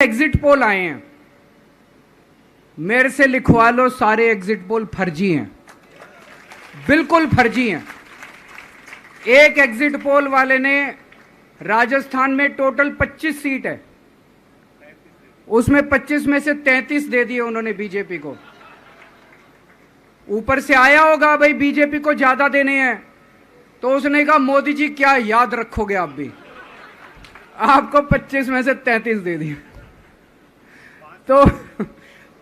Exit poll आए हैं, मेरे से लिखवा लो, सारे एग्जिट पोल फर्जी हैं, बिल्कुल फर्जी हैं। एक एग्जिट पोल वाले ने राजस्थान में टोटल 25 सीट है, उसमें 25 में से 33 दे दिए उन्होंने बीजेपी को। ऊपर से आया होगा भाई बीजेपी को ज्यादा देने हैं, तो उसने कहा मोदी जी क्या याद रखोगे आप भी, आपको 25 में से 33 दे दिए। तो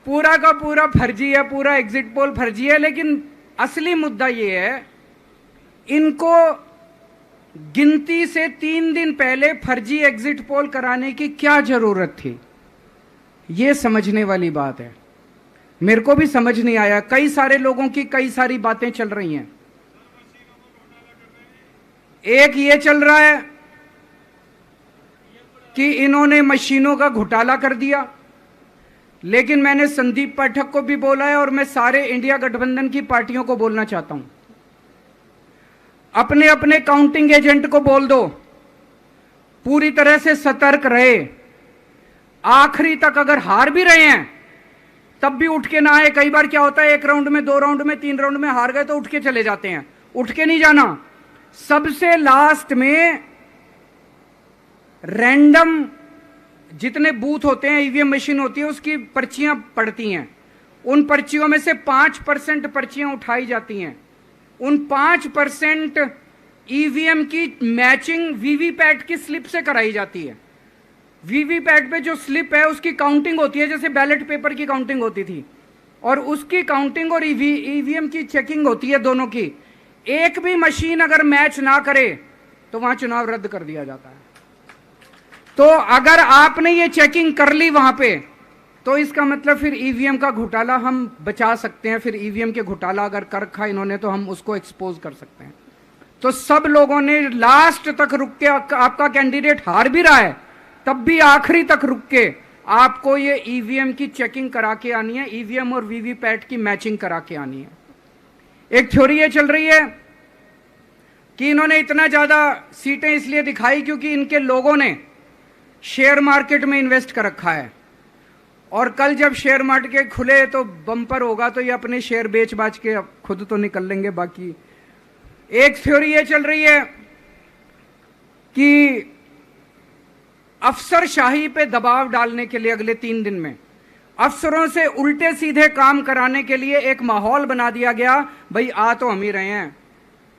पूरा का पूरा फर्जी है, पूरा एग्जिट पोल फर्जी है। लेकिन असली मुद्दा ये है, इनको गिनती से 3 दिन पहले फर्जी एग्जिट पोल कराने की क्या जरूरत थी, ये समझने वाली बात है। मेरे को भी समझ नहीं आया, कई सारे लोगों की कई सारी बातें चल रही हैं। एक ये चल रहा है कि इन्होंने मशीनों का घोटाला कर दिया, लेकिन मैंने संदीप पाठक को भी बोला है और मैं सारे इंडिया गठबंधन की पार्टियों को बोलना चाहता हूं, अपने अपने काउंटिंग एजेंट को बोल दो पूरी तरह से सतर्क रहे। आखिरी तक अगर हार भी रहे हैं तब भी उठ के ना आए। कई बार क्या होता है, 1 राउंड में, 2 राउंड में, 3 राउंड में हार गए तो उठ के चले जाते हैं। उठ के नहीं जाना, सबसे लास्ट में रैंडम जितने बूथ होते हैं, ईवीएम मशीन होती है, उसकी पर्चियां पड़ती हैं। उन पर्चियों में से 5% पर्चियां उठाई जाती हैं। उन 5% ईवीएम की मैचिंग वीवीपैट की स्लिप से कराई जाती है। वीवीपैट पे जो स्लिप है उसकी काउंटिंग होती है, जैसे बैलेट पेपर की काउंटिंग होती थी, और उसकी काउंटिंग और ईवीएम की चेकिंग होती है दोनों की। एक भी मशीन अगर मैच ना करे तो वहां चुनाव रद्द कर दिया जाता है। तो अगर आपने ये चेकिंग कर ली वहां पे, तो इसका मतलब फिर ईवीएम का घोटाला हम बचा सकते हैं। फिर ईवीएम के घोटाला अगर कर रखा इन्होंने तो हम उसको एक्सपोज कर सकते हैं। तो सब लोगों ने लास्ट तक रुक के, आपका कैंडिडेट हार भी रहा है तब भी आखिरी तक रुक के आपको ये ईवीएम की चेकिंग करा के आनी है, ईवीएम और वीवीपैट की मैचिंग करा के आनी है। एक थ्योरी ये चल रही है कि इन्होंने इतना ज्यादा सीटें इसलिए दिखाई क्योंकि इनके लोगों ने शेयर मार्केट में इन्वेस्ट कर रखा है, और कल जब शेयर मार्केट खुले तो बम्पर होगा, तो ये अपने शेयर बेच बाच के खुद तो निकल लेंगे। बाकी एक थ्योरी ये चल रही है कि अफसरशाही पे दबाव डालने के लिए अगले 3 दिन में अफसरों से उल्टे सीधे काम कराने के लिए एक माहौल बना दिया गया। भाई आ तो हम ही रहे हैं,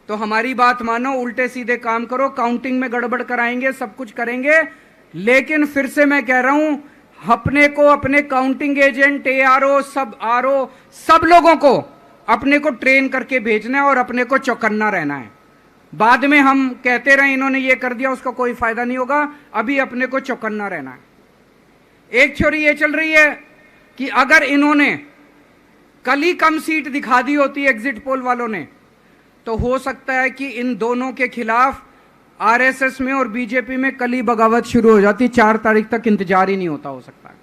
तो हमारी बात मानो, उल्टे सीधे काम करो, काउंटिंग में गड़बड़ कराएंगे, सब कुछ करेंगे। लेकिन फिर से मैं कह रहा हूं, अपने को, अपने काउंटिंग एजेंट, एआरओ, सब आरओ, सब लोगों को अपने को ट्रेन करके भेजना है और अपने को चौकन्ना रहना है। बाद में हम कहते रहे इन्होंने ये कर दिया, उसका कोई फायदा नहीं होगा। अभी अपने को चौकन्ना रहना है। एक थ्योरी ये चल रही है कि अगर इन्होंने कल ही कम सीट दिखा दी होती एग्जिट पोल वालों ने, तो हो सकता है कि इन दोनों के खिलाफ आरएसएस में और बीजेपी में कल ही बगावत शुरू हो जाती। 4 तारीख तक इंतजार ही नहीं होता, हो सकता है।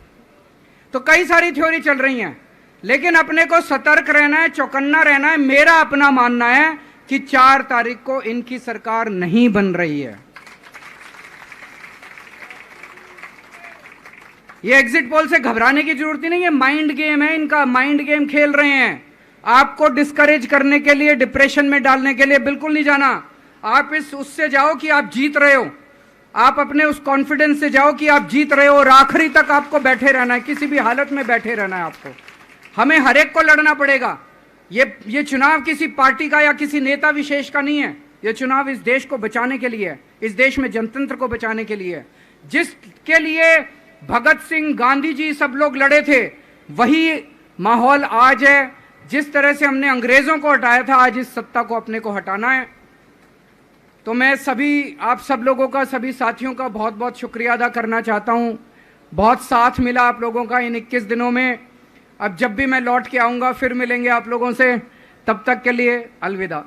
तो कई सारी थ्योरी चल रही हैं, लेकिन अपने को सतर्क रहना है, चौकन्ना रहना है। मेरा अपना मानना है कि 4 तारीख को इनकी सरकार नहीं बन रही है। ये एग्जिट पोल से घबराने की जरूरत ही नहीं है, माइंड गेम है इनका, माइंड गेम खेल रहे हैं। आपको डिस्करेज करने के लिए, डिप्रेशन में डालने के लिए बिल्कुल नहीं जाना। आप उससे जाओ कि आप जीत रहे हो, आप अपने उस कॉन्फिडेंस से जाओ कि आप जीत रहे हो, और आखिरी तक आपको बैठे रहना है, किसी भी हालत में बैठे रहना है आपको। हमें हर एक को लड़ना पड़ेगा। ये चुनाव किसी पार्टी का या किसी नेता विशेष का नहीं है। ये चुनाव इस देश को बचाने के लिए है, इस देश में जनतंत्र को बचाने के लिए है। जिसके लिए भगत सिंह, गांधी जी सब लोग लड़े थे, वही माहौल आज है। जिस तरह से हमने अंग्रेजों को हटाया था, आज इस सत्ता को अपने को हटाना है। तो मैं सभी, आप सब लोगों का, सभी साथियों का बहुत बहुत शुक्रिया अदा करना चाहता हूं। बहुत साथ मिला आप लोगों का इन 21 दिनों में। अब जब भी मैं लौट के आऊंगा फिर मिलेंगे आप लोगों से। तब तक के लिए अलविदा।